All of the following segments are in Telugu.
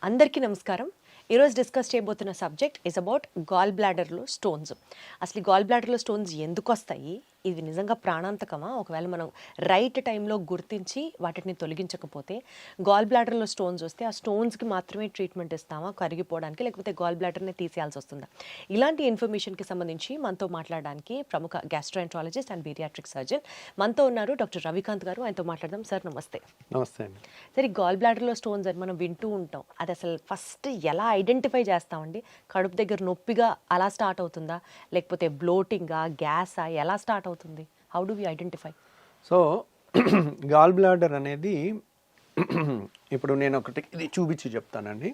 అందరికీ నమస్కారం. ఈరోజు డిస్కస్ చేయబోతున్న సబ్జెక్ట్ ఇస్ అబౌట్ గాల్ బ్లాడర్లో స్టోన్స్. అసలు ఈ గాల్ బ్లాడర్లో స్టోన్స్ ఎందుకు వస్తాయి, ఇది నిజంగా ప్రాణాంతకమా, ఒకవేళ మనం రైట్ టైంలో గుర్తించి వాటిని తొలగించకపోతే గాల్ బ్లాడర్లో స్టోన్స్ వస్తే ఆ స్టోన్స్కి మాత్రమే ట్రీట్మెంట్ ఇస్తామా కరిగిపోవడానికి, లేకపోతే గాల్ బ్లాడర్ని తీసేయాల్సి వస్తుందా? ఇలాంటి ఇన్ఫర్మేషన్కి సంబంధించి మనతో మాట్లాడడానికి ప్రముఖ గ్యాస్ట్రోఎంట్రాలజిస్ట్ అండ్ పీడియాట్రిక్ సర్జన్ మనతో ఉన్నారు డాక్టర్ రవికాంత్ గారు. ఆయనతో మాట్లాడదాం. సార్ నమస్తే. నమస్తే అండి. సరే, గాల్ బ్లాడర్లో స్టోన్స్ అని మనం వింటూ ఉంటాం. అది అసలు ఫస్ట్ ఎలా ఐడెంటిఫై చేస్తామండి? కడుపు దగ్గర నొప్పిగా అలా స్టార్ట్ అవుతుందా, లేకపోతే బ్లోటింగా, గ్యాసా, ఎలా స్టార్ట్ అవుతుంది? How do we identify? So gall bladder అనేది ఇప్పుడు నేను ఒకటి ఇది చూపించి చెప్తానండి.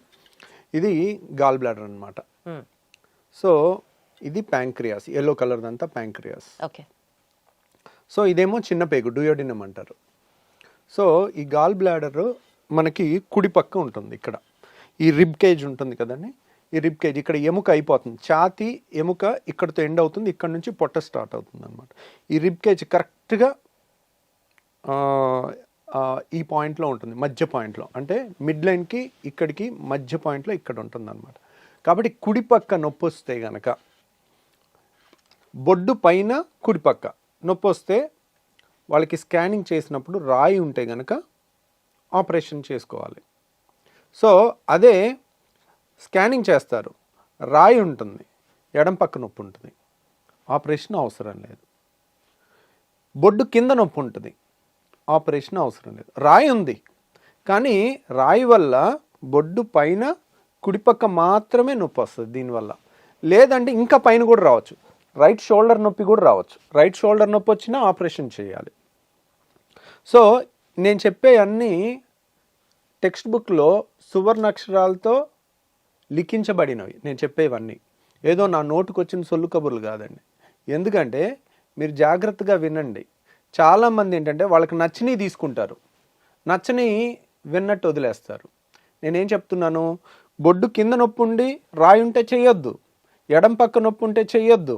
ఇది గాల్ బ్లాడర్ అనమాట. సో ఇది ప్యాంక్రియాస్, ఎల్లో కలర్ దంతా ప్యాంక్రియాస్. ఓకే. సో ఇదేమో చిన్న పేగు, డూయోడినం అంటారు. సో ఈ గాల్ బ్లాడర్ మనకి కుడి పక్క ఉంటుంది. ఇక్కడ ఈ రిబ్ కేజ్ ఉంటుంది కదండి, ఈ రిబ్ కేజ్ ఇక్కడ ఎముక అయిపోతుంది, ఛాతీ ఎముక ఇక్కడతో ఎండ్ అవుతుంది, ఇక్కడ నుంచి పొట్ట స్టార్ట్ అవుతుంది అనమాట. ఈ రిబ్ కేజ్ కరెక్ట్గా ఈ పాయింట్లో ఉంటుంది, మధ్య పాయింట్లో, అంటే మిడ్ లైన్కి ఇక్కడికి మధ్య పాయింట్లో ఇక్కడ ఉంటుంది అనమాట. కాబట్టి కుడి పక్క నొప్పి వస్తే కనుక, బొడ్డు పైన కుడి పక్క నొప్పి వస్తే వాళ్ళకి స్కానింగ్ చేసినప్పుడు రాయి ఉంటే కనుక ఆపరేషన్ చేసుకోవాలి. సో అదే స్కానింగ్ చేస్తారు, రాయి ఉంటుంది, ఎడం పక్క నొప్పి ఉంటుంది, ఆపరేషన్ అవసరం లేదు. బొడ్డు కింద నొప్పి ఉంటుంది, ఆపరేషన్ అవసరం లేదు. రాయి ఉంది కానీ రాయి వల్ల బొడ్డు పైన కుడిపక్క మాత్రమే నొప్పి వస్తుంది దీనివల్ల. లేదంటే ఇంకా పైన కూడా రావచ్చు, రైట్ షోల్డర్ నొప్పి కూడా రావచ్చు. రైట్ షోల్డర్ నొప్పి వచ్చినా ఆపరేషన్ చేయాలి. సో నేను చెప్పే అన్నీ టెక్స్ట్ బుక్లో సువర్ణాక్షరాలతో లిఖించబడినవి. నేను చెప్పేవన్నీ ఏదో నా నోటుకు వచ్చిన సొల్లు కబుర్లు కాదండి. ఎందుకంటే మీరు జాగ్రత్తగా వినండి. చాలామంది ఏంటంటే వాళ్ళకి నచ్చినవి తీసుకుంటారు, నచ్చని విన్నట్టు వదిలేస్తారు. నేనేం చెప్తున్నాను, బొడ్డు కింద నొప్పి ఉండి రాయి ఉంటే చెయ్యొద్దు, ఎడం పక్క నొప్పి ఉంటే చెయ్యొద్దు,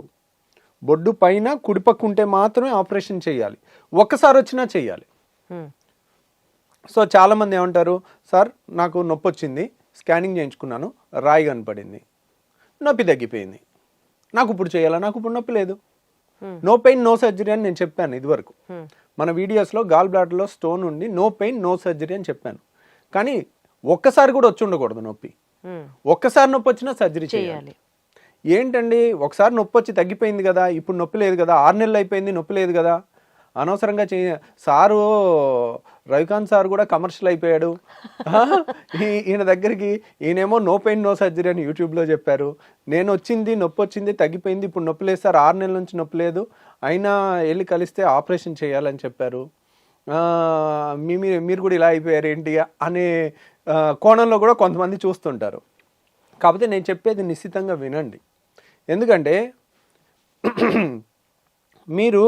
బొడ్డు పైన కుడిపక్క ఉంటే మాత్రమే ఆపరేషన్ చేయాలి, ఒక్కసారి వచ్చినా చెయ్యాలి. సో చాలామంది ఏమంటారు, సార్ నాకు నొప్పి వచ్చింది, స్కానింగ్ చేయించుకున్నాను, రాయి కనపడింది, నొప్పి తగ్గిపోయింది, నాకు ఇప్పుడు చేయాలా, నాకు ఇప్పుడు నొప్పి లేదు, నో పెయిన్ నో సర్జరీ అని నేను చెప్పాను ఇదివరకు మన వీడియోస్లో. గాల్ బ్లాడర్లో స్టోన్ ఉండి నో పెయిన్ నో సర్జరీ అని చెప్పాను. కానీ ఒక్కసారి కూడా వచ్చి ఉండకూడదు నొప్పి. ఒక్కసారి నొప్పి వచ్చినా సర్జరీ చేయాలి. ఏంటండి, ఒకసారి నొప్పి వచ్చి తగ్గిపోయింది కదా, ఇప్పుడు నొప్పి లేదు కదా, 6 నెలలు అయిపోయింది నొప్పి లేదు కదా, అనవసరంగా సారు రవికాంత్ సార్ కూడా కమర్షియల్ అయిపోయాడు. ఈయన దగ్గరికి ఈయనేమో నో పెయిన్ నో సర్జరీ అని యూట్యూబ్లో చెప్పారు. నేను వచ్చింది నొప్పి వచ్చింది తగ్గిపోయింది, ఇప్పుడు నొప్పి లేదు సార్, 6 నెలల నుంచి నొప్పి లేదు, అయినా వెళ్ళి కలిస్తే ఆపరేషన్ చేయాలని చెప్పారు, మీరు కూడా ఇలా అయిపోయారు ఏంటి అనే కోణంలో కూడా కొంతమంది చూస్తుంటారు. కాకపోతే నేను చెప్పేది నిశ్చితంగా వినండి. ఎందుకంటే మీరు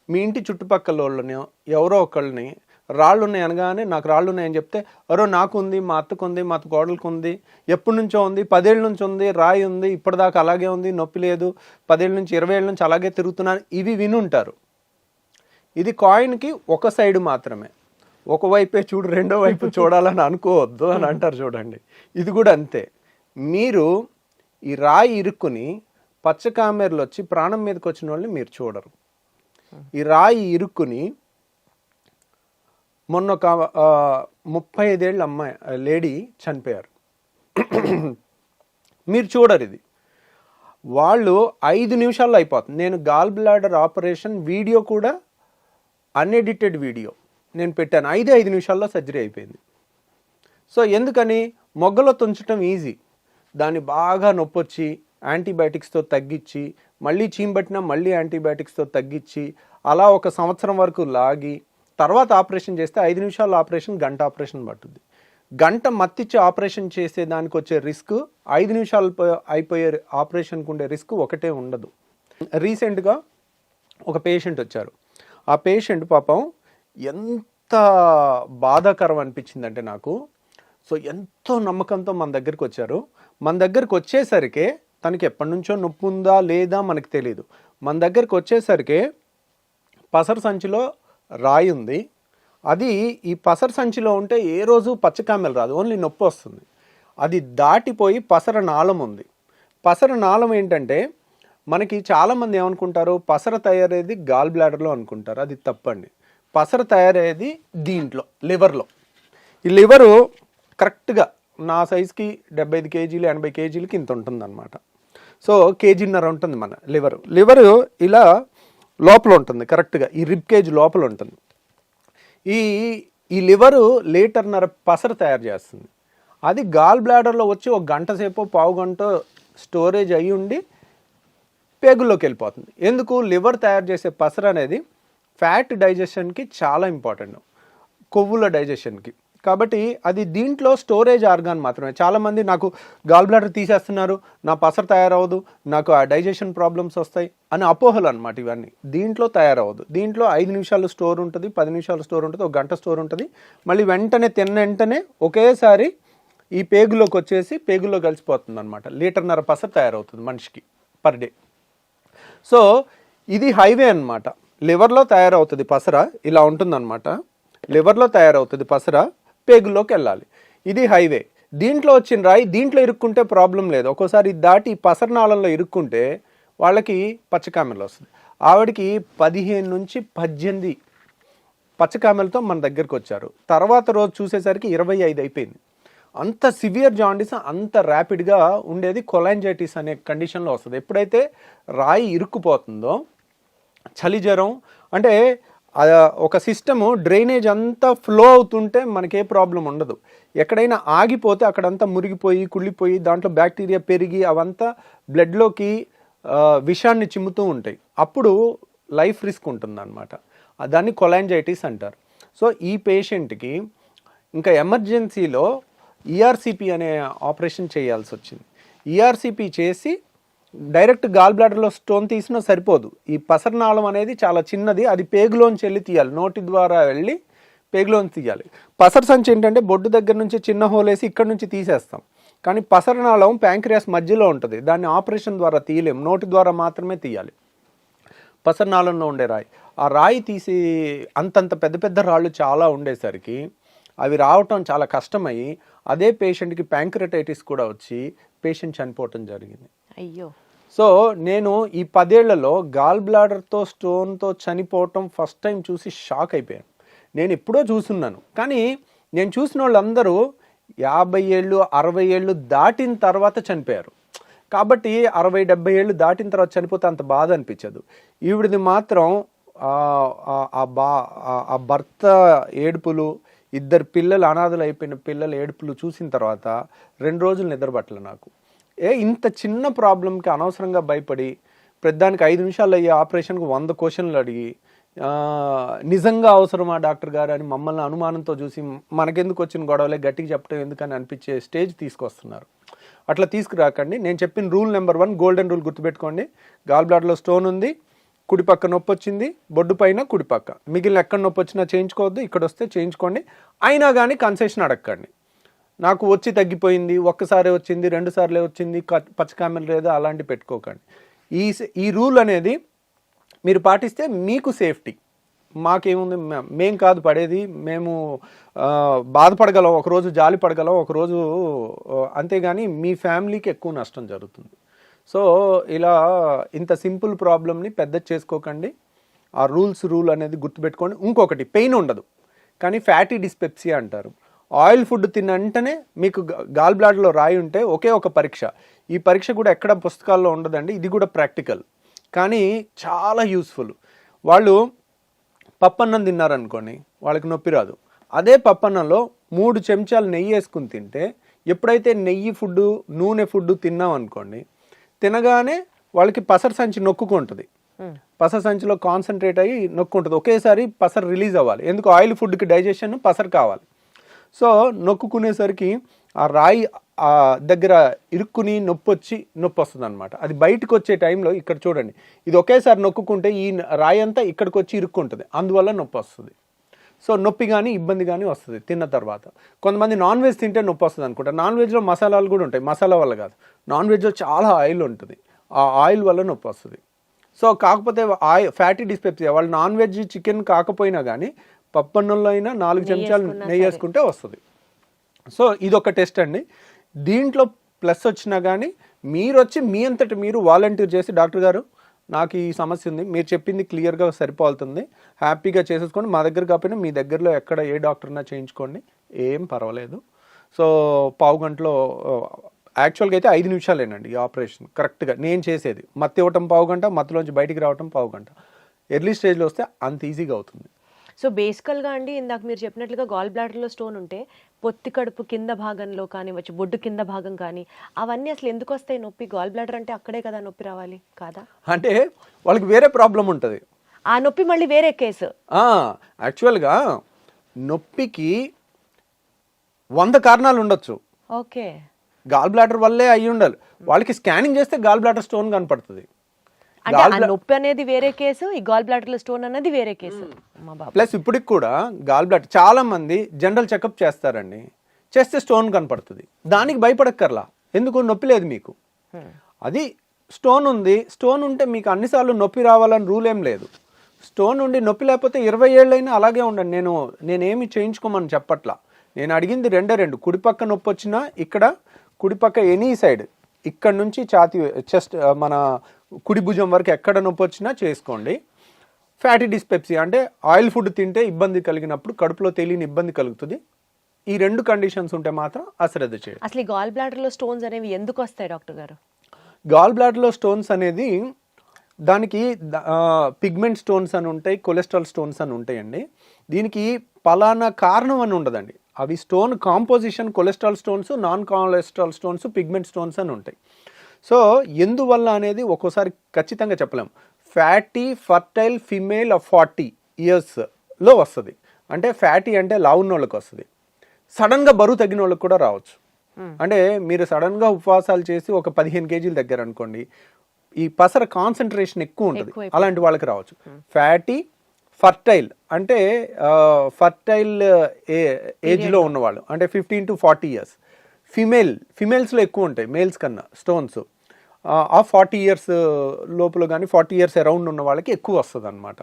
మీ ఇంటి చుట్టుపక్కల వాళ్ళని ఎవరో ఒకళ్ళని రాళ్ళు ఉన్నాయి అనగానే నాకు రాళ్ళు ఉన్నాయని చెప్తే, అరో నాకు ఉంది, మా అత్తకు ఉంది, మా అత్త కోడలకు ఉంది, ఎప్పటి నుంచో ఉంది, 10 ఏళ్ళ నుంచి ఉంది, రాయి ఉంది, ఇప్పటిదాకా అలాగే ఉంది, నొప్పి లేదు, 10 ఏళ్ళ నుంచి 20 ఏళ్ళ నుంచి అలాగే తిరుగుతున్నాను, ఇవి వినుంటారు. ఇది కాయిన్కి ఒక సైడ్ మాత్రమే, ఒకవైపే చూడు రెండో వైపు చూడాలని అనుకోవద్దు అని అంటారు చూడండి. ఇది కూడా అంతే. మీరు ఈ రాయి ఇరుక్కుని పచ్చకామెర్లు వచ్చి ప్రాణం మీదకి వచ్చిన వాళ్ళని మీరు చూడరు. ఈ రాయి ఇరుక్కుని మొన్న ఒక 35 ఏళ్ళ అమ్మాయి లేడీ చనిపోయారు, మీరు చూడరు. ఇది వాళ్ళు 5 నిమిషాల్లో అయిపోతుంది. నేను గాల్ బ్లాడర్ ఆపరేషన్ వీడియో కూడా అన్ఎడిటెడ్ వీడియో నేను పెట్టాను, 5 నిమిషాల్లో సర్జరీ అయిపోయింది. సో ఎందుకని, మొగ్గలో తుంచడం ఈజీ, దాన్ని బాగా నొప్పి వచ్చి యాంటీబయాటిక్స్తో తగ్గించి, మళ్ళీ చీంబట్టినా మళ్ళీ యాంటీబయాటిక్స్తో తగ్గించి, అలా 1 సంవత్సరం వరకు లాగి తర్వాత ఆపరేషన్ చేస్తే 5 నిమిషాల ఆపరేషన్ గంట ఆపరేషన్ పట్టుద్ది. గంట మత్తిచ్చి ఆపరేషన్ చేసే దానికి వచ్చే రిస్క్ 5 నిమిషాలు అయిపోయే ఆపరేషన్కి ఉండే రిస్క్ ఒకటే ఉండదు. రీసెంట్గా ఒక పేషెంట్ వచ్చారు. ఆ పేషెంట్ పాపం ఎంత బాధాకరం అనిపించిందంటే నాకు. సో ఎంతో నమ్మకంతో మన దగ్గరికి వచ్చారు. మన దగ్గరికి వచ్చేసరికి తనకి ఎప్పటి నుంచో నొప్పి ఉందా లేదా మనకు తెలియదు. మన దగ్గరికి వచ్చేసరికి పసరు సంచిలో రాయి ఉంది. అది ఈ పసరు సంచిలో ఉంటే ఏ రోజు పచ్చకామెలు రాదు, ఓన్లీ నొప్పి వస్తుంది. అది దాటిపోయి పసర నాళం ఉంది. పసర నాళం ఏంటంటే మనకి చాలామంది ఏమనుకుంటారు, పసర తయారయ్యేది గాల్ బ్లాడర్లో అనుకుంటారు. అది తప్పండి. పసర తయారయ్యేది దీంట్లో, లివర్లో. ఈ లివరు కరెక్ట్గా నా సైజుకి 75 కేజీలు 80 కేజీలకి ఇంత ఉంటుంది అనమాట. సో కేజీన్నర ఉంటుంది మన లివరు ఇలా లోపల ఉంటుంది, కరెక్ట్గా ఈ రిబ్ కేజ్ లోపల ఉంటుంది. ఈ లివరు లీటర్న్నర పసర తయారు చేస్తుంది. అది గాల్ బ్లాడర్లో వచ్చి ఒక గంట సేపు పావు గంట స్టోరేజ్ అయ్యి ఉండి పేగుల్లోకి వెళ్ళిపోతుంది. ఎందుకు? లివర్ తయారు చేసే పసర అనేది ఫ్యాట్ డైజెషన్కి చాలా ఇంపార్టెంట్, కొవ్వుల డైజెషన్కి. కాబట్టి అది దీంట్లో స్టోరేజ్ ఆర్గాన్ మాత్రమే. చాలామంది నాకు గాల్ బ్లాడర్ తీసేస్తున్నారు, నా పసర తయారవదు, నాకు ఆ డైజెషన్ ప్రాబ్లమ్స్ వస్తాయి అని అపోహలు అనమాట ఇవన్నీ. దీంట్లో తయారవదు. దీంట్లో 5 నిమిషాలు స్టోర్ ఉంటుంది, 10 నిమిషాలు స్టోర్ ఉంటుంది, ఒక గంట స్టోర్ ఉంటుంది. మళ్ళీ వెంటనే తిన్న వెంటనే ఒకేసారి ఈ పేగులోకి వచ్చేసి పేగుల్లో కలిసిపోతుంది అనమాట. లీటర్న్నర పసర తయారవుతుంది మనిషికి పర్ డే. సో ఇది హైవే అనమాట. లివర్లో తయారవుతుంది పసర, ఇలా ఉంటుందన్నమాట. లివర్లో తయారవుతుంది పసర, పేగుల్లోకి వెళ్ళాలి. ఇది హైవే. దీంట్లో వచ్చిన రాయి దీంట్లో ఇరుక్కుంటే ప్రాబ్లం లేదు. ఒక్కోసారి దాటి పసరనాళంలో ఇరుక్కుంటే వాళ్ళకి పచ్చకామెలు వస్తుంది. ఆవిడకి 15 నుంచి 18 పచ్చకామెలతో మన దగ్గరికి వచ్చారు. తర్వాత రోజు చూసేసరికి 25 అయిపోయింది. అంత సివియర్ జాండీస్ అంత ర్యాపిడ్గా ఉండేది కొలాంజైటిస్ అనే కండిషన్లో వస్తుంది. ఎప్పుడైతే రాయి ఇరుక్కుపోతుందో, చలి జ్వరం అంటే ఒక సిస్టము డ్రైనేజ్ అంతా ఫ్లో అవుతుంటే మనకే ప్రాబ్లం ఉండదు. ఎక్కడైనా ఆగిపోతే అక్కడంతా మురిగిపోయి కుళ్ళిపోయి దాంట్లో బ్యాక్టీరియా పెరిగి అవంతా బ్లడ్లోకి విషాన్ని చిమ్ముతూ ఉంటాయి. అప్పుడు లైఫ్ రిస్క్ ఉంటుందన్నమాట. దాన్ని కొలాంజైటిస్ అంటారు. సో ఈ పేషెంట్కి ఇంకా ఎమర్జెన్సీలో ఈఆర్సిపి అనే ఆపరేషన్ చేయాల్సి వచ్చింది. ఈఆర్సిపి చేసి డైరెక్ట్ గాల్ బ్లాడర్లో స్టోన్ తీసినా సరిపోదు. ఈ పసరనాళం అనేది చాలా చిన్నది, అది పేగులోంచి వెళ్ళి తీయాలి, నోటి ద్వారా వెళ్ళి పేగులోంచి తీయాలి. పసర సంచి ఏంటంటే బొడ్డు దగ్గర నుంచి చిన్న హోల్ వేసి ఇక్కడ నుంచి తీసేస్తాం. కానీ పసరనాళం ప్యాంక్రియాస్ మధ్యలో ఉంటుంది, దాన్ని ఆపరేషన్ ద్వారా తీయలేం, నోటి ద్వారా మాత్రమే తీయాలి. పసరనాళంలో ఉండే రాయి, ఆ రాయి తీసి అంతంత పెద్ద పెద్ద రాళ్ళు చాలా ఉండేసరికి అవి రావటం చాలా కష్టమయ్యి అదే పేషెంట్కి ప్యాంక్రటైటిస్ కూడా వచ్చి పేషెంట్ చనిపోవటం జరిగింది. అయ్యో. సో నేను ఈ 10 ఏళ్లలో గాల్ బ్లాడర్తో స్టోన్తో చనిపోవటం ఫస్ట్ టైం చూసి షాక్ అయిపోయాను. నేను ఎప్పుడో చూస్తున్నాను, కానీ నేను చూసిన వాళ్ళందరూ 50 ఏళ్ళు 60 ఏళ్ళు దాటిన తర్వాత చనిపోయారు. కాబట్టి 60-70 ఏళ్ళు దాటిన తర్వాత చనిపోతే అంత బాధ అనిపించదు. ఈవిడిది మాత్రం ఆ భర్త ఏడుపులు, 2 పిల్లలు అనాథలు అయిపోయిన పిల్లల ఏడుపులు చూసిన తర్వాత 2 రోజులు నిద్రపట్టలే నాకు. ఇంత చిన్న ప్రాబ్లంకి అనవసరంగా భయపడి పెద్దానికి 5 నిమిషాలు అయ్యే ఆపరేషన్కి 100 క్వశ్చన్లు అడిగి నిజంగా అవసరమా డాక్టర్ గారు అని మమ్మల్ని అనుమానంతో చూసి మనకెందుకు వచ్చిన గొడవలే గట్టిగా చెప్పడం ఎందుకని అనిపించే స్టేజ్ తీసుకొస్తున్నారు. అట్లా తీసుకురాకండి. నేను చెప్పిన రూల్ నెంబర్ 1 గోల్డెన్ రూల్ గుర్తుపెట్టుకోండి. గాల్ బ్లాడర్లో స్టోన్ ఉంది, కుడి పక్క నొప్పి వచ్చింది, బొడ్డు పైన కుడి పక్క, మిగిలిన ఎక్కడ నొప్పి వచ్చినా చేయించుకోవద్దు, ఇక్కడ వస్తే చేయించుకోండి. అయినా కానీ కన్సెషన్ అడగండి. నాకు వచ్చి తగ్గిపోయింది, ఒక్కసారి వచ్చింది, 2 సార్లే వచ్చింది, పచ్చకామెలు లేదా అలాంటి పెట్టుకోకండి. ఈ రూల్ అనేది మీరు పాటిస్తే మీకు సేఫ్టీ. మాకేముంది, మేం కాదు పడేది, మేము బాధపడగలం, ఒకరోజు జాలి పడగలం, ఒకరోజు, అంతేగాని మీ ఫ్యామిలీకి ఎక్కువ నష్టం జరుగుతుంది. సో ఇలా ఇంత సింపుల్ ప్రాబ్లమ్ని పెద్ద చేసుకోకండి. ఆ రూల్ అనేది గుర్తుపెట్టుకోండి. ఇంకొకటి, పెయిన్ ఉండదు కానీ ఫ్యాటీ డిస్పెప్సియా అంటారు. ఆయిల్ ఫుడ్ తిన్న వెంటనే మీకు గాల్ బ్లాడర్లో రాయి ఉంటే ఒకే ఒక పరీక్ష, ఈ పరీక్ష కూడా ఎక్కడ పుస్తకాల్లో ఉండదండి, ఇది కూడా ప్రాక్టికల్ కానీ చాలా యూస్ఫుల్. వాళ్ళు పప్పన్నం తిన్నారనుకోండి, వాళ్ళకి నొప్పి రాదు. అదే పప్పన్నంలో 3 చెంచాలు నెయ్యి వేసుకుని తింటే, ఎప్పుడైతే నెయ్యి ఫుడ్ నూనె ఫుడ్ తిన్నాం అనుకోండి, తినగానే వాళ్ళకి పసర సంచి నొక్కుంటుంది, పసర సంచిలో కాన్సన్ట్రేట్ అయ్యి నొక్కుంటుంది, ఒకేసారి పసర రిలీజ్ అవ్వాలి. ఎందుకు? ఆయిల్ ఫుడ్కి డైజెషన్ పసర కావాలి. సో నొక్కునేసరికి ఆ రాయి దగ్గర ఇరుక్కుని నొప్పి వస్తుంది అనమాట. అది బయటకు వచ్చే టైంలో ఇక్కడ చూడండి, ఇది ఒకేసారి నొక్కుంటే ఈ రాయి అంతా ఇక్కడికి వచ్చి ఇరుక్కుంటుంది, అందువల్ల నొప్పి వస్తుంది. సో నొప్పి కానీ ఇబ్బంది కానీ వస్తుంది తిన్న తర్వాత. కొంతమంది నాన్ వెజ్ తింటే నొప్పి వస్తుంది అనుకుంటారు. నాన్ వెజ్లో మసాలాలు కూడా ఉంటాయి, మసాలా వల్ల కాదు, నాన్ వెజ్లో చాలా ఆయిల్ ఉంటుంది, ఆ ఆయిల్ వల్ల నొప్పి వస్తుంది. సో కాకపోతే ఫ్యాటీ డిస్పెప్సియా, వాళ్ళు నాన్ వెజ్ చికెన్ కాకపోయినా కానీ పప్పన్నంలో అయినా 4 చెంచాలు నెయ్యి వేసుకుంటే వస్తుంది. సో ఇదొక టెస్ట్ అండి. దీంట్లో ప్లస్ వచ్చినా కానీ మీరు వచ్చి మీ అంతటి మీరు వాలంటీర్ చేసి డాక్టర్ గారు నాకు ఈ సమస్య ఉంది, మీరు చెప్పింది క్లియర్గా సరిపోతుంది, హ్యాపీగా చేసేసుకోండి, మా దగ్గర కాకపోయినా మీ దగ్గరలో ఎక్కడ ఏ డాక్టర్నా చేయించుకోండి, ఏం పర్వాలేదు. సో పావు గంటలో యాక్చువల్గా అయితే 5 నిమిషాలేనండి ఈ ఆపరేషన్ కరెక్ట్గా నేను చేసేది. మత్తు ఇవ్వటం పావు గంట, మత్తులోంచి బయటికి రావటం పావు గంట. ఎర్లీ స్టేజ్లో వస్తే అంత ఈజీగా అవుతుంది. సో బేసికల్గా అండి ఇందాక మీరు చెప్పినట్లుగా గాల్ బ్లాడర్లో స్టోన్ ఉంటే పొత్తి కడుపు కింద భాగంలో కానివ్వచ్చు, బొడ్డు కింద భాగం కానీ అవన్నీ అసలు ఎందుకు వస్తాయి నొప్పి? గాల్ బ్లాడర్ అంటే అక్కడే కదా నొప్పి రావాలి కాదా? అంటే వాళ్ళకి వేరే ప్రాబ్లం ఉంటుంది. ఆ నొప్పి మళ్ళీ వేరే కేసు. యాక్చువల్గా నొప్పికి 100 కారణాలు ఉండొచ్చు. ఓకే, గాల్ బ్లాడర్ వల్లే అయ్యి ఉండాలి. వాళ్ళకి స్కానింగ్ చేస్తే గాల్ బ్లాడర్ స్టోన్ కనపడుతుంది. అంటే ఆ నొప్పి అనేది వేరే కేసు, ఈ గాల్ బ్లాడర్లో స్టోన్ అనేది వేరే కేసు. ప్లస్ ఇప్పటికి కూడా గాల్ బ్లాడర్ చాలా మంది జనరల్ చెకప్ చేస్తారండి, చేస్తే స్టోన్ కనపడుతుంది. దానికి భయపడక్కర్లా, ఎందుకు నొప్పి లేదు మీకు. అది స్టోన్ ఉంది, స్టోన్ ఉంటే మీకు అన్నిసార్లు నొప్పి రావాలని రూల్ ఏం లేదు. స్టోన్ ఉండి నొప్పి లేకపోతే 20 ఏళ్ళైనా అలాగే ఉండండి. నేనేమి చేయించుకోమని చెప్పట్లా. నేను అడిగింది రెండు కుడిపక్క నొప్పి వచ్చినా ఇక్కడ కుడిపక్క ఎనీ సైడ్ ఇక్కడ నుంచి ఛాతీ చెస్ట్ మన కుడి భుజం వరకు ఎక్కడ నొప్పి వచ్చినా చేసుకోండి. ఫ్యాటీ డిస్పెప్సీ అంటే ఆయిల్ ఫుడ్ తింటే ఇబ్బంది కలిగినప్పుడు కడుపులో తెలియని ఇబ్బంది కలుగుతుంది. ఈ 2 కండిషన్స్ ఉంటే మాత్రం అశ్రద్ధ చేయండి. అసలు ఈ గాల్ బ్లాడర్లో స్టోన్స్ అనేవి ఎందుకు వస్తాయి డాక్టర్ గారు? గాల్ బ్లాడర్లో స్టోన్స్ అనేది దానికి పిగ్మెంట్ స్టోన్స్ అని ఉంటాయి, కొలెస్ట్రాల్ స్టోన్స్ అని ఉంటాయండి. దీనికి పలానా కారణం అని ఉండదండి. అవి stone composition cholesterol stones, non cholesterol stones, pigment stones అని ఉంటాయి. సో ఎందువల్ల అనేది ఒక్కోసారి ఖచ్చితంగా చెప్పలేము. ఫ్యాటీ ఫర్టైల్ ఫిమేల్ ఆఫ్ 40 ఇయర్స్లో వస్తుంది. అంటే ఫ్యాటీ అంటే లావున్న వాళ్ళకి వస్తుంది. సడన్గా బరువు తగ్గిన వాళ్ళకి కూడా రావచ్చు. అంటే మీరు సడన్గా ఉపవాసాలు చేసి ఒక 15 కేజీలు దగ్గర అనుకోండి, ఈ పసర కాన్సన్ట్రేషన్ ఎక్కువ ఉంటుంది, అలాంటి వాళ్ళకి రావచ్చు. ఫ్యాటీ ఫర్టైల్ అంటే ఫర్టైల్ ఏజ్లో ఉన్నవాళ్ళు, అంటే 15 to 40 ఇయర్స్. ఫిమేల్స్లో ఎక్కువ ఉంటాయి మేల్స్ కన్నా స్టోన్స్. ఆ 40 ఇయర్స్ లోపల కానీ 40 ఇయర్స్ అరౌండ్ ఉన్న వాళ్ళకి ఎక్కువ వస్తుంది అనమాట.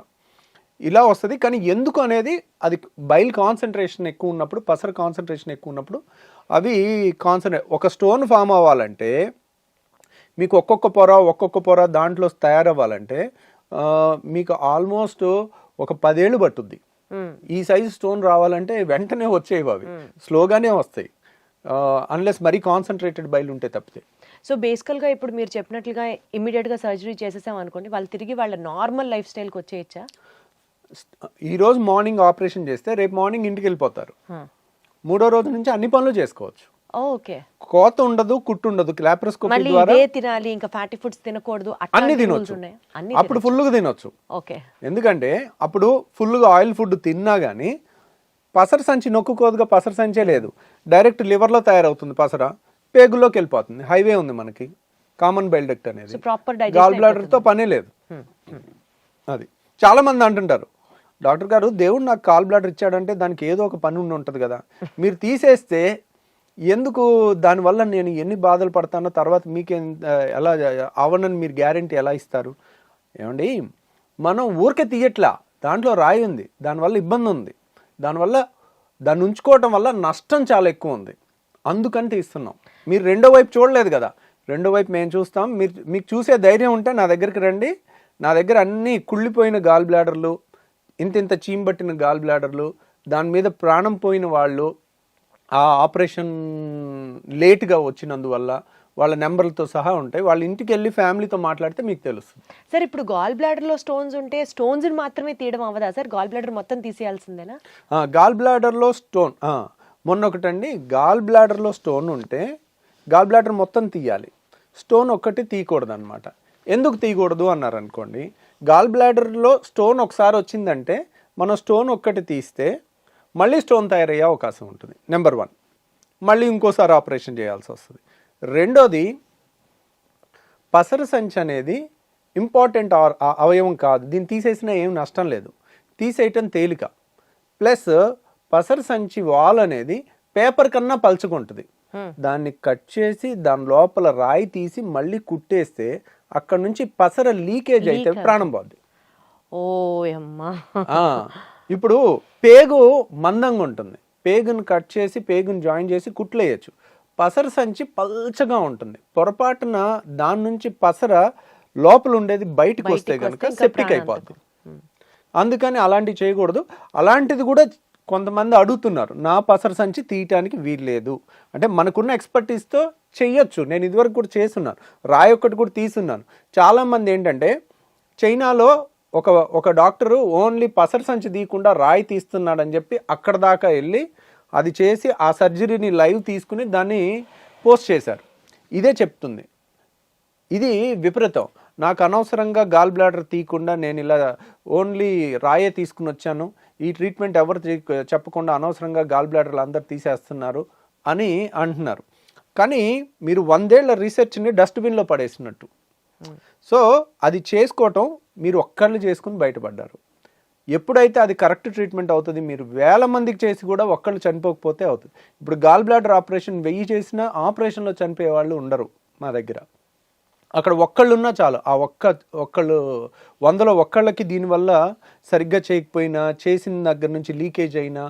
ఇలా వస్తుంది. కానీ ఎందుకు అనేది అది బైల్ కాన్సన్ట్రేషన్ ఎక్కువ ఉన్నప్పుడు, పసర కాన్సన్ట్రేషన్ ఎక్కువ ఉన్నప్పుడు అవి ఒక స్టోన్ ఫామ్ అవ్వాలంటే మీకు ఒక్కొక్క పొర దాంట్లో తయారవ్వాలంటే మీకు ఆల్మోస్ట్ ఒక 10 ఏళ్ళు పట్టుద్ది. ఈ సైజు స్టోన్ రావాలంటే వెంటనే వచ్చేవి, అవి స్లోగానే వస్తాయి అన్లెస్ మరీ కాన్సన్ట్రేటెడ్ బైల్ ఉంటే తప్పితే. సో బేసికల్గా ఇప్పుడు మీరు చెప్పినట్లుగా ఇమ్మీడియట్గా సర్జరీ చేసేసాం అనుకోండి, వాళ్ళు తిరిగి వాళ్ళ నార్మల్ లైఫ్ స్టైల్కి వచ్చేయచ్చా? ఈరోజు మార్నింగ్ ఆపరేషన్ చేస్తే రేపు మార్నింగ్ ఇంటికి వెళ్ళిపోతారు. 3వ రోజు నుంచి అన్ని పనులు చేసుకోవచ్చు. ఓకే, కోత ఉండదు, కుట్టు ఉండదు. లాప్రోస్కోపీ ద్వారా తినాలి, ఇంకా ఫ్యాటీ ఫుడ్స్ తినకూడదు, అన్ని తినొచ్చు. అప్పుడు ఫుల్గా తినొచ్చు. ఓకే, ఎందుకంటే అప్పుడు ఫుల్గా ఆయిల్ ఫుడ్ తిన్నా కానీ పసర సంచి నొక్కుకోదుగా, పసర సంచే లేదు, డైరెక్ట్ లివర్లో తయారవుతుంది పసర, పేగుల్లోకి వెళ్ళిపోతుంది. హైవే ఉంది మనకి, కామన్ బైల్ డక్ట్ అనేది. గాల్ బ్లాడర్తో పనే లేదు. అది చాలా మంది అంటుంటారు, డాక్టర్ గారు దేవుడు నాకు గాల్ బ్లాడర్ ఇచ్చాడంటే దానికి ఏదో ఒక పని ఉండి ఉంటుంది కదా, మీరు తీసేస్తే ఎందుకు దానివల్ల నేను ఎన్ని బాధలు పడతానో తర్వాత మీకే ఎలా అవనని మీరు గ్యారెంటీ ఎలా ఇస్తారు? ఏమండి, మనం ఊరికే తీయట్లా, దాంట్లో రాయి ఉంది, దానివల్ల ఇబ్బంది ఉంది, దాన్ని ఉంచుకోవటం వల్ల నష్టం చాలా ఎక్కువ ఉంది, అందుకని తీస్తున్నాం. మీరు రెండో వైపు చూడలేదు కదా, రెండో వైపు మేము చూస్తాం. మీకు చూసే ధైర్యం ఉంటే నా దగ్గరికి రండి. నా దగ్గర అన్ని కుళ్ళిపోయిన గాల్ బ్లాడర్లు, ఇంత చీంబట్టిన గాల్ బ్లాడర్లు, దాని మీద ప్రాణం పోయిన వాళ్ళు, ఆ ఆపరేషన్ లేట్గా వచ్చినందువల్ల వాళ్ళ నెంబర్లతో సహా ఉంటాయి. వాళ్ళ ఇంటికి వెళ్ళి ఫ్యామిలీతో మాట్లాడితే మీకు తెలుస్తుంది. సార్ ఇప్పుడు గాల్ బ్లాడర్లో స్టోన్స్ ఉంటే స్టోన్స్ మాత్రమే తీయడం అవ్వదా సార్? గాల్ బ్లాడర్ మొత్తం తీసేయాల్సిందేనా? గాల్ బ్లాడర్లో స్టోన్ మొన్నొకటండి, గాల్ బ్లాడర్లో స్టోన్ ఉంటే గాల్ బ్లాడర్ మొత్తం తీయాలి, స్టోన్ ఒక్కటి తీయకూడదు అనమాట. ఎందుకు తీయకూడదు అన్నారు అనుకోండి, గాల్ బ్లాడర్లో స్టోన్ ఒకసారి వచ్చిందంటే మనం స్టోన్ ఒక్కటి తీస్తే మళ్ళీ స్టోన్ తయారయ్యే అవకాశం ఉంటుంది. నెంబర్ 1, మళ్ళీ ఇంకోసారి ఆపరేషన్ చేయాల్సి వస్తుంది. రెండోది, పసర సంచి అనేది ఇంపార్టెంట్ అవయవం కాదు, దీన్ని తీసేసినా ఏం నష్టం లేదు, తీసేయటం తేలిక. ప్లస్ పసర సంచి వాల్ అనేది పేపర్ కన్నా పలుచుకుంటుంది. దాన్ని కట్ చేసి దాని లోపల రాయి తీసి మళ్ళీ కుట్టేస్తే అక్కడ నుంచి పసర లీకేజ్ అయితే ప్రాణం పోద్ది. ఓ అమ్మా. ఇప్పుడు పేగు మందంగా ఉంటుంది, పేగును కట్ చేసి పేగును జాయిన్ చేసి కుట్లేయచ్చు. పసర సంచి పల్చగా ఉంటుంది, పొరపాటున దాని నుంచి పసర లోపల ఉండేది బయటకు వస్తే కనుక సెప్టిక్ అయిపోతుంది. అందుకని అలాంటివి చేయకూడదు. అలాంటిది కూడా కొంతమంది అడుగుతున్నారు, నా పసర సంచి తీయటానికి వీల్లేదు అంటే మనకున్న ఎక్స్పర్టీస్తో చెయ్యొచ్చు. నేను ఇదివరకు కూడా చేస్తున్నాను, రాయి ఒక్కటి కూడా తీసున్నాను. చాలామంది ఏంటంటే చైనాలో ఒక డాక్టరు ఓన్లీ పసర సంచి తీయకుండా రాయి తీస్తున్నాడని చెప్పి అక్కడ దాకా వెళ్ళి అది చేసి ఆ సర్జరీని లైవ్ తీసుకుని దాన్ని పోస్ట్ చేశారు. ఇదే చెప్తుంది, ఇది విపరీతం. నాకు అనవసరంగా గాల్ బ్లాడర్ తీయకుండా నేను ఇలా ఓన్లీ రాయే తీసుకుని వచ్చాను, ఈ ట్రీట్మెంట్ ఎవరు చెప్పకుండా అనవసరంగా గాల్ బ్లాడర్లు అందరు తీసేస్తున్నారు అని అంటున్నారు. కానీ మీరు 100 ఏళ్ల రీసెర్చ్ని డస్ట్బిన్లో పడేసినట్టు. సో అది చేసుకోవటం మీరు ఒక్కళ్ళు చేసుకుని బయటపడ్డారు. ఎప్పుడైతే అది కరెక్ట్ ట్రీట్మెంట్ అవుతుంది, మీరు 1000 మందికి చేసి కూడా ఒక్కళ్ళు చనిపోకపోతే అవుతుంది. ఇప్పుడు గాల్ బ్లాడర్ ఆపరేషన్ 1000 చేసినా ఆపరేషన్లో చనిపోయే వాళ్ళు ఉండరు మా దగ్గర. అక్కడ ఒక్కళ్ళు ఉన్నా చాలు, ఆ ఒక్కళ్ళు 100లో ఒక్కళ్ళకి దీనివల్ల సరిగ్గా చేయకపోయినా, చేసిన దగ్గర నుంచి లీకేజ్ అయినా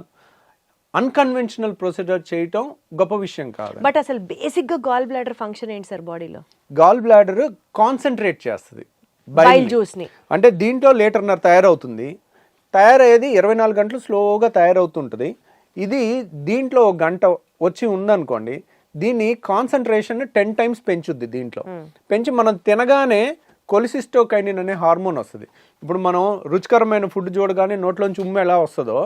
అన్కన్వెన్షనల్ ప్రొసీజర్ చేయటం గొప్ప విషయం కాదు. బట్ అసలు బేసిక్గా గాల్ బ్లాడర్ ఫంక్షన్ ఏంటి సార్ బాడీలో? గాల్ బ్లాడర్ కాన్సన్ట్రేట్ చేస్తుంది బైల్ జ్యూస్ని. అంటే దీంట్లో 1.5 లీటర్ తయారవుతుంది. తయారయ్యేది 24 గంటలు స్లోగా తయారవుతుంటుంది. ఇది దీంట్లో 1 గంట వచ్చి ఉందనుకోండి, దీన్ని కాన్సన్ట్రేషన్ 10 టైమ్స్ పెంచుద్ది. దీంట్లో పెంచి మనం తినగానే కొలిసిస్టోకైనిన్ అనే హార్మోన్ వస్తుంది. ఇప్పుడు మనం రుచికరమైన ఫుడ్ చూడగానే నోట్లోంచి ఉమ్మ ఎలా వస్తుందో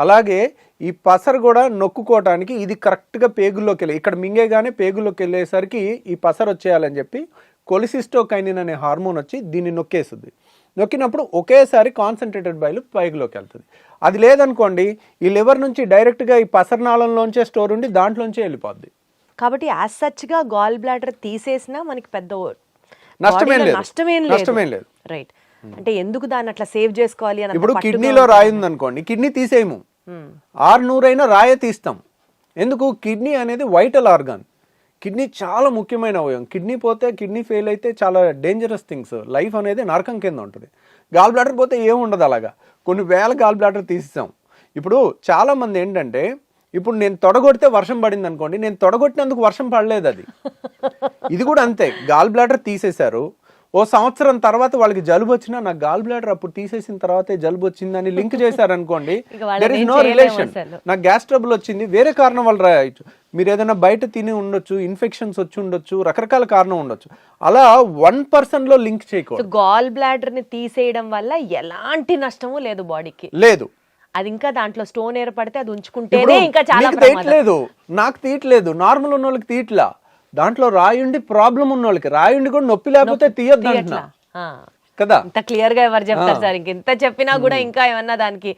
అలాగే ఈ పసరు కూడా నొక్కుకోవటానికి ఇది కరెక్ట్గా పేగుల్లోకి వెళ్ళి ఇక్కడ మింగేగానే పేగుల్లోకి వెళ్ళేసరికి ఈ పసరు వచ్చేయాలని చెప్పి కొలిసిస్టోకైనిన్ అనే హార్మోన్ వచ్చి దీన్ని నొక్కేస్తుంది. నొక్కినప్పుడు ఒకేసారి కాన్సన్ట్రేటెడ్ బైల్ పైగులోకి వెళ్తుంది. అది లేదనుకోండి, ఈ లివర్ నుంచి డైరెక్ట్గా ఈ పసరనాళంలోంచే స్టోర్ ఉండి దాంట్లోంచే వెళ్ళిపోద్ది. కాబట్టి యాజ్ సచ్గా గాల్ బ్లాడర్ తీసేసినా మనకి పెద్ద నష్టమేం లేదు. రైట్. అంటే ఎందుకు దాన్ని అట్లా సేవ్ చేసుకోవాలి అని? ఇప్పుడు కిడ్నీలో రాయి ఉందనుకోండి, కిడ్నీ తీసేయము, 600 అయినా రాయే తీస్తాం. ఎందుకు? కిడ్నీ అనేది వైటల్ ఆర్గాన్. కిడ్నీ చాలా ముఖ్యమైన అవయవం. కిడ్నీ పోతే, కిడ్నీ ఫెయిల్ అయితే చాలా డేంజరస్ థింగ్స్. లైఫ్ అనేది నరకం కింద ఉంటుంది. గాల్ బ్లాడర్ పోతే ఏముండదు. అలాగా కొన్ని వేల గాల్ బ్లాడర్ తీస్తాం. ఇప్పుడు చాలామంది ఏంటంటే, ఇప్పుడు నేను తొడగొడితే వర్షం పడింది అనుకోండి, నేను తొడగొట్టినందుకు వర్షం పడలేదు. అది ఇది కూడా అంతే. గాల్ బ్లాడర్ తీసేశారు, ఓ సంవత్సరం తర్వాత వాళ్ళకి జలుబు వచ్చినా నాకు గాల్ బ్లాడర్ అప్పుడు తీసేసిన తర్వాతే జలుబు వచ్చిందని లింక్ చేశారనుకోండి, దెర్ ఇస్ నో రిలేషన్. నాకు గ్యాస్ ట్రబుల్ వచ్చింది, వేరే కారణం వల్ల రాయొచ్చు. మీరు ఏదైనా బయట తిని ఉండొచ్చు, ఇన్ఫెక్షన్స్ వచ్చి ఉండొచ్చు, రకరకాల కారణం ఉండొచ్చు. అలా 1% లింక్ చేయకూడదు. గాల్ బ్లాడర్ ని తీసేయడం వల్ల ఎలాంటి నష్టము లేదు బాడీకి. లేదు. అది ఇంకా దాంట్లో స్టోన్ ఏర్పడితే అది ఉంచుకుంటేనే ఇంకా చాలా తీయట్లేదు. నాకు తీయట్లేదు, నార్మల్ ఉన్న వాళ్ళకి తీయట్లా. దాంట్లో రాయుండి ప్రాబ్లం ఉన్న వాళ్ళకి, రాయుండి కూడా నొప్పి లేకపోతే తీయొద్దు అంటున్నా కదా. ఇంత క్లియర్ గా ఎవరు చెప్తారు సార్? ఇంత చెప్పినా కూడా ఇంకా ఏమన్నా దానికి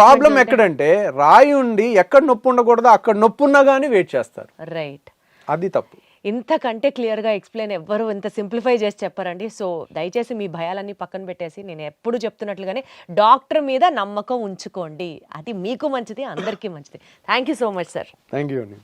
ప్రాబ్లం ఎక్కడంటే, రాయుండి ఎక్కడ నొప్పి ఉండకూడదు అక్కడ నొప్పి ఉన్నా కానీ వెయిట్ చేస్తారు. రైట్. అది తప్పు. ఇంతకంటే క్లియర్గా ఎక్స్ప్లెయిన్ ఎవ్వరు ఇంత సింప్లిఫై చేసి చెప్పారండి. సో దయచేసి మీ భయాలన్నీ పక్కన పెట్టేసి నేను ఎప్పుడు చెప్తున్నట్లుగానే డాక్టర్ మీద నమ్మకం ఉంచుకోండి. అది మీకు మంచిది, అందరికీ మంచిది. Thank you so much sir. Thank you అండి.